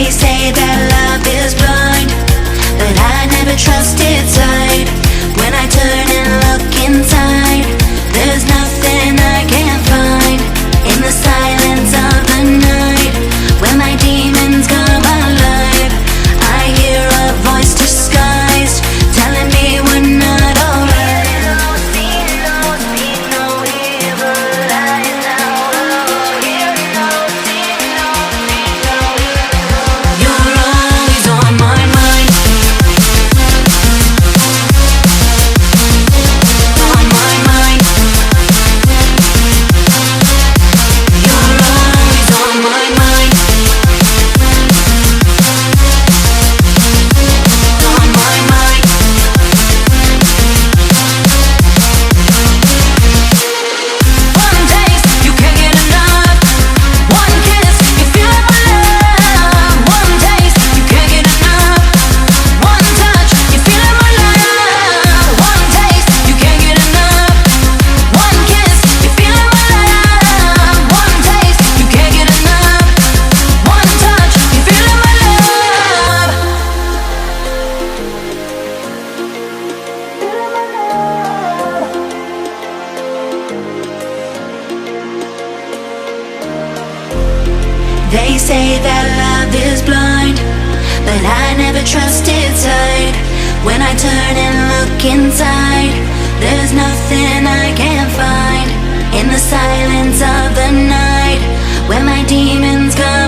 They say that love is blind, but I never trusted sight. When I turn and look inside, there's nothing I can't find. In the silence of the night, when my demons come alive, I hear a voice disguised, telling me we're not alright. You're always on my mind. On my mind. You're always on my mind. On my mind. One taste, you can't get enough. One kiss, you feel my love. One taste, you can't get enough. One touch, you feel my love. One taste, you can't get enough. One kiss, you feel my love. One taste, you can't get enough. One touch, you feel my love. They say that love is blind, but I never trusted sight. When I turn and look inside, there's nothing I can't find. In the silence of the night, when my demons come